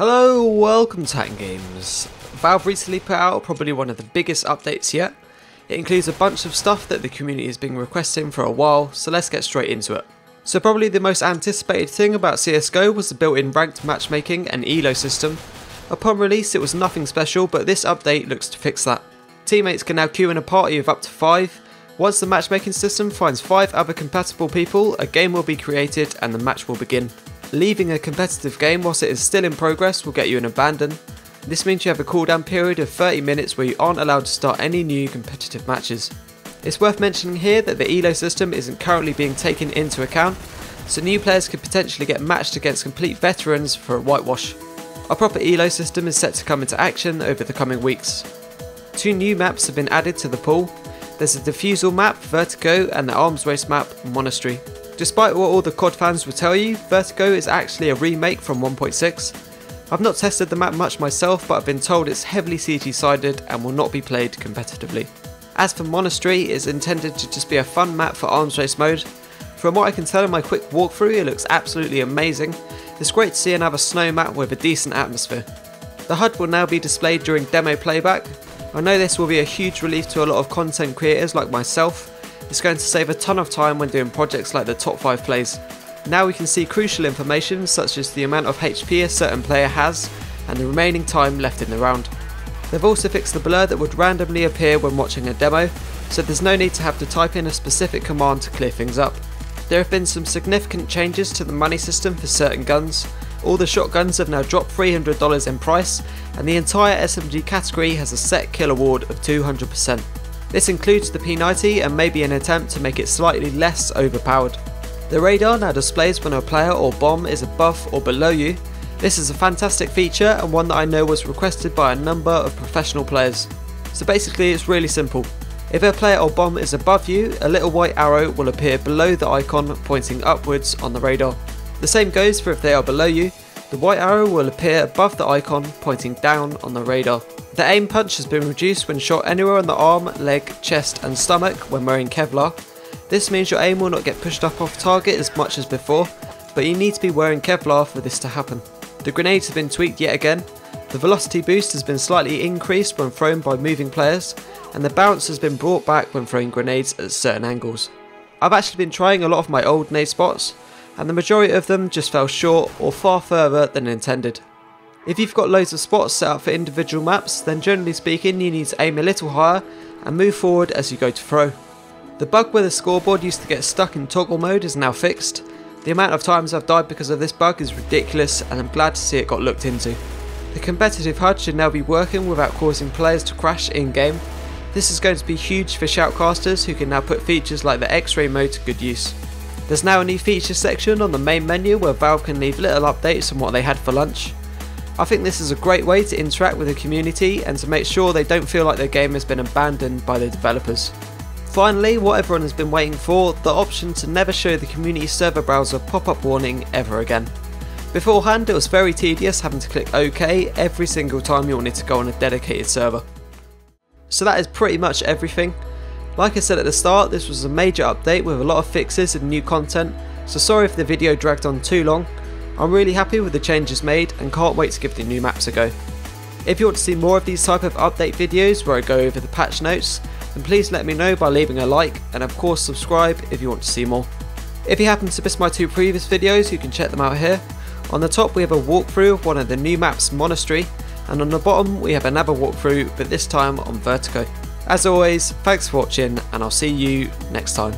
Hello, welcome to Titan Games. Valve recently put out probably one of the biggest updates yet. It includes a bunch of stuff that the community has been requesting for a while, so let's get straight into it. So probably the most anticipated thing about CSGO was the built-in ranked matchmaking and elo system. Upon release it was nothing special, but this update looks to fix that. Teammates can now queue in a party of up to 5. Once the matchmaking system finds 5 other compatible people, a game will be created and the match will begin. Leaving a competitive game whilst it is still in progress will get you an abandon. This means you have a cooldown period of 30 minutes where you aren't allowed to start any new competitive matches. It's worth mentioning here that the elo system isn't currently being taken into account, so new players could potentially get matched against complete veterans for a whitewash. A proper elo system is set to come into action over the coming weeks. 2 new maps have been added to the pool. There's a defusal map, Vertigo, and the arms race map, Monastery. Despite what all the COD fans will tell you, Vertigo is actually a remake from 1.6. I've not tested the map much myself, but I've been told it's heavily CG sided and will not be played competitively. As for Monastery, it's intended to just be a fun map for arms race mode. From what I can tell in my quick walkthrough, it looks absolutely amazing. It's great to see another snow map with a decent atmosphere. The HUD will now be displayed during demo playback. I know this will be a huge relief to a lot of content creators like myself. It's going to save a ton of time when doing projects like the top 5 plays. Now we can see crucial information such as the amount of HP a certain player has and the remaining time left in the round. They've also fixed the blur that would randomly appear when watching a demo, so there's no need to have to type in a specific command to clear things up. There have been some significant changes to the money system for certain guns. All the shotguns have now dropped $300 in price, and the entire SMG category has a set kill award of 200%. This includes the P90 and may be an attempt to make it slightly less overpowered. The radar now displays when a player or bomb is above or below you. This is a fantastic feature and one that I know was requested by a number of professional players. So basically it's really simple. If a player or bomb is above you, a little white arrow will appear below the icon pointing upwards on the radar. The same goes for if they are below you. The white arrow will appear above the icon pointing down on the radar. The aim punch has been reduced when shot anywhere on the arm, leg, chest and stomach when wearing Kevlar. This means your aim will not get pushed up off target as much as before, but you need to be wearing Kevlar for this to happen. The grenades have been tweaked yet again. The velocity boost has been slightly increased when thrown by moving players, and the bounce has been brought back when throwing grenades at certain angles. I've actually been trying a lot of my old nade spots, and the majority of them just fell short or far further than intended. If you've got loads of spots set up for individual maps, then generally speaking you need to aim a little higher and move forward as you go to throw. The bug where the scoreboard used to get stuck in toggle mode is now fixed. The amount of times I've died because of this bug is ridiculous, and I'm glad to see it got looked into. The competitive HUD should now be working without causing players to crash in game. This is going to be huge for shoutcasters who can now put features like the X-ray mode to good use. There's now a new feature section on the main menu where Valve can leave little updates on what they had for lunch. I think this is a great way to interact with the community and to make sure they don't feel like their game has been abandoned by the developers. Finally, what everyone has been waiting for, the option to never show the community server browser pop-up warning ever again. Beforehand it was very tedious having to click OK every single time you wanted to go on a dedicated server. So that is pretty much everything. Like I said at the start, this was a major update with a lot of fixes and new content, so sorry if the video dragged on too long. I'm really happy with the changes made and can't wait to give the new maps a go. If you want to see more of these type of update videos where I go over the patch notes, then please let me know by leaving a like, and of course subscribe if you want to see more. If you happen to miss my 2 previous videos, you can check them out here. On the top we have a walkthrough of one of the new maps, Monastery, and on the bottom we have another walkthrough, but this time on Vertigo. As always, thanks for watching and I'll see you next time.